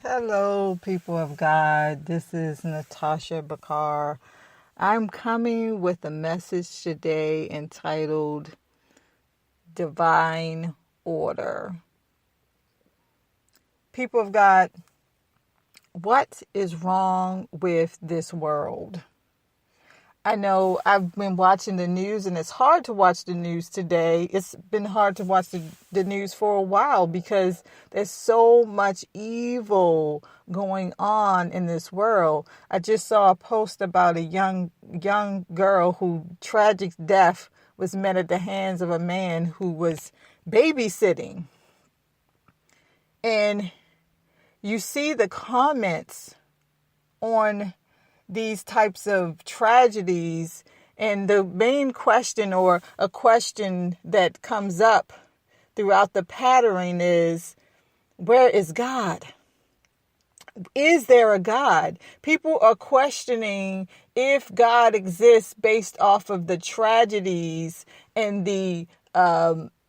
Hello, people of God. This is Natasha Bakar. I'm coming with a message today entitled Divine Order. People of God, what is wrong with this world? I know I've been watching the news, and it's hard to watch the news today. It's been hard to watch the news for a while because there's so much evil going on in this world. I just saw a post about a young girl whose tragic death was met at the hands of a man who was babysitting. And you see the comments on these types of tragedies, and the main question, or a question that comes up throughout the pattern, is, where is God? Is there a God? People are questioning if God exists based off of the tragedies and the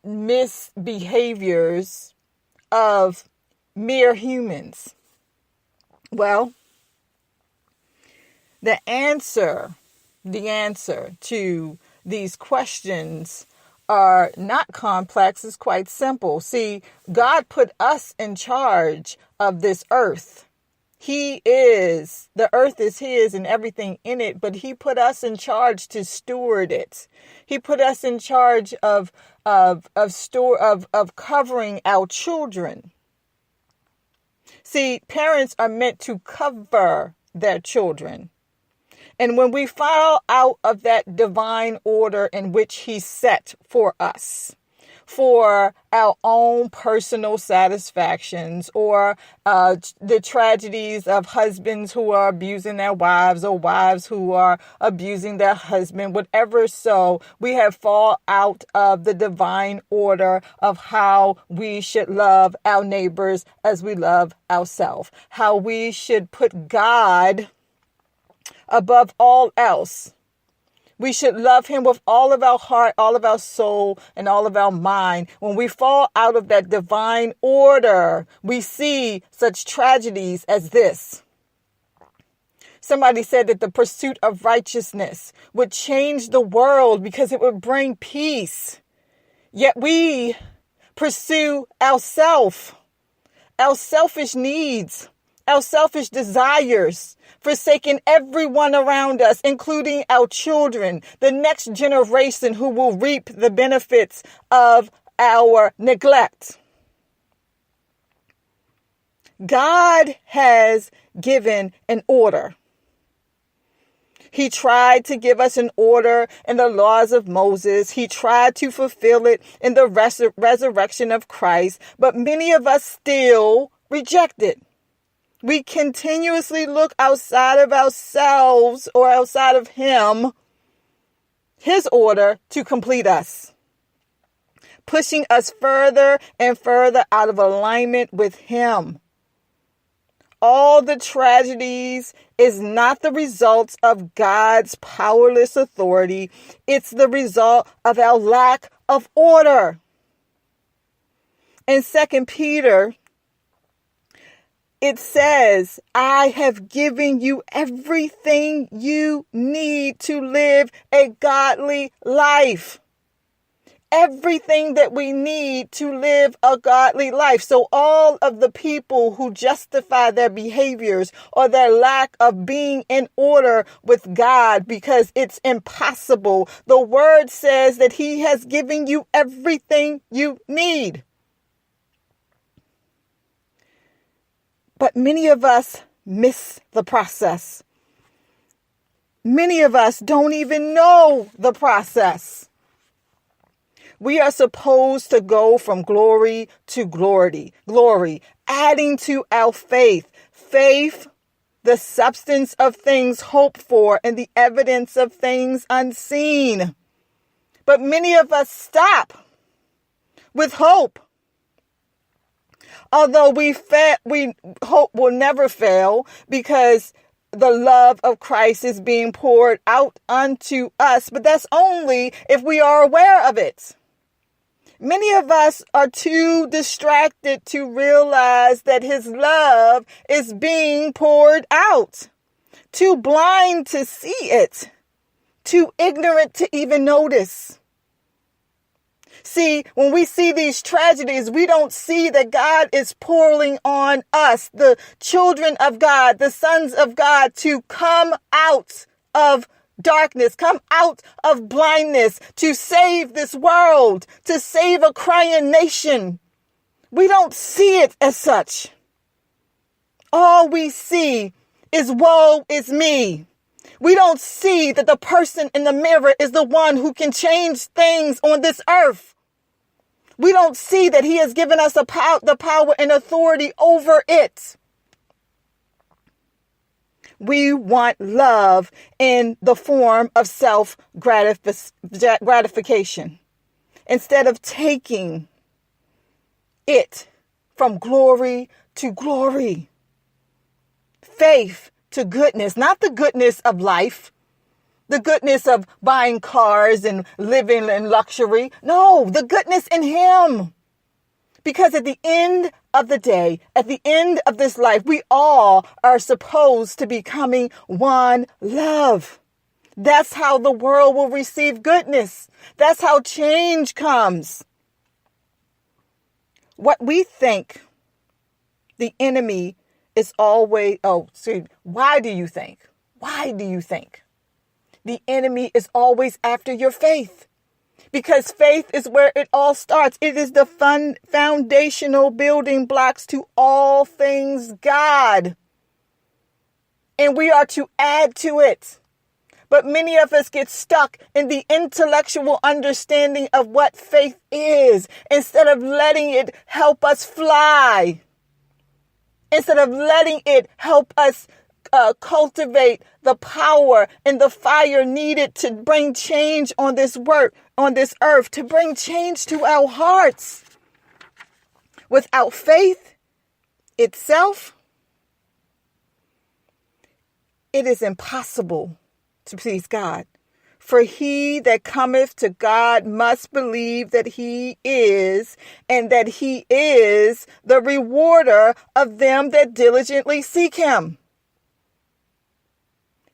misbehaviors of mere humans. Well, the answer to these questions are not complex. It's quite simple. See, God put us in charge of this earth. The earth is His and everything in it, but He put us in charge to steward it. He put us in charge of covering our children. See, parents are meant to cover their children. And when we fall out of that divine order in which He set for us, for our own personal satisfactions, or the tragedies of husbands who are abusing their wives, or wives who are abusing their husband, whatever, so we have fall out of the divine order of how we should love our neighbors as we love ourselves, how we should put God above all else. We should love Him with all of our heart, all of our soul, and all of our mind. When we fall out of that divine order, we see such tragedies as this. Somebody said that the pursuit of righteousness would change the world because it would bring peace. Yet we pursue ourselves, our selfish needs, our selfish desires, forsaking everyone around us, including our children, the next generation who will reap the benefits of our neglect. God has given an order. He tried to give us an order in the laws of Moses. He tried to fulfill it in the resurrection of Christ, but many of us still reject it. We continuously look outside of ourselves or outside of Him, His order, to complete us, pushing us further and further out of alignment with Him. All the tragedies is not the result of God's powerless authority. It's the result of our lack of order. In 2 Peter, it says, I have given you everything you need to live a godly life. Everything that we need to live a godly life. So all of the people who justify their behaviors or their lack of being in order with God because it's impossible, the word says that He has given you everything you need. But many of us miss the process. Many of us don't even know the process. We are supposed to go from glory to glory, adding to our faith. Faith, the substance of things hoped for and the evidence of things unseen. But many of us stop with hope. Although we hope will never fail because the love of Christ is being poured out unto us. But that's only if we are aware of it. Many of us are too distracted to realize that his love is being poured out, too blind to see it, too ignorant to even notice. See, when we see these tragedies, we don't see that God is pouring on us, the children of God, the sons of God, to come out of darkness, come out of blindness, to save this world, to save a crying nation. We don't see it as such. All we see is woe is me. We don't see that the person in the mirror is the one who can change things on this earth. We don't see that he has given us the power and authority over it. We want love in the form of self-gratification instead of taking it from glory to glory. Faith to goodness, not the goodness of life, the goodness of buying cars and living in luxury. No, the goodness in him. Because at the end of the day, at the end of this life, we all are supposed to be becoming one love. That's how the world will receive goodness. That's how change comes. What we think the enemy is always, why do you think the enemy is always after your faith? Because faith is where it all starts. It is the foundational building blocks to all things God. And we are to add to it. But many of us get stuck in the intellectual understanding of what faith is instead of letting it help us fly. Instead of letting it help us cultivate the power and the fire needed to bring change on this earth, to bring change to our hearts. Without faith itself, it is impossible to please God. For he that cometh to God must believe that he is, and that he is the rewarder of them that diligently seek him.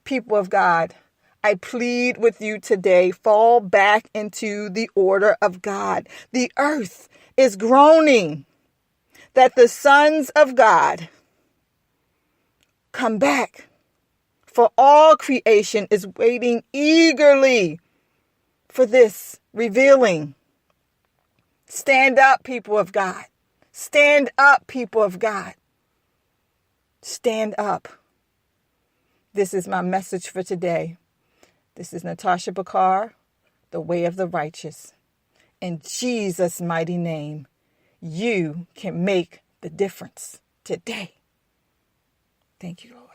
People of God, I plead with you today, fall back into the order of God. The earth is groaning that the sons of God come back. For all creation is waiting eagerly for this revealing. Stand up, people of God. Stand up, people of God. Stand up. This is my message for today. This is Natasha Bakar, the way of the righteous. In Jesus' mighty name, you can make the difference today. Thank you, Lord.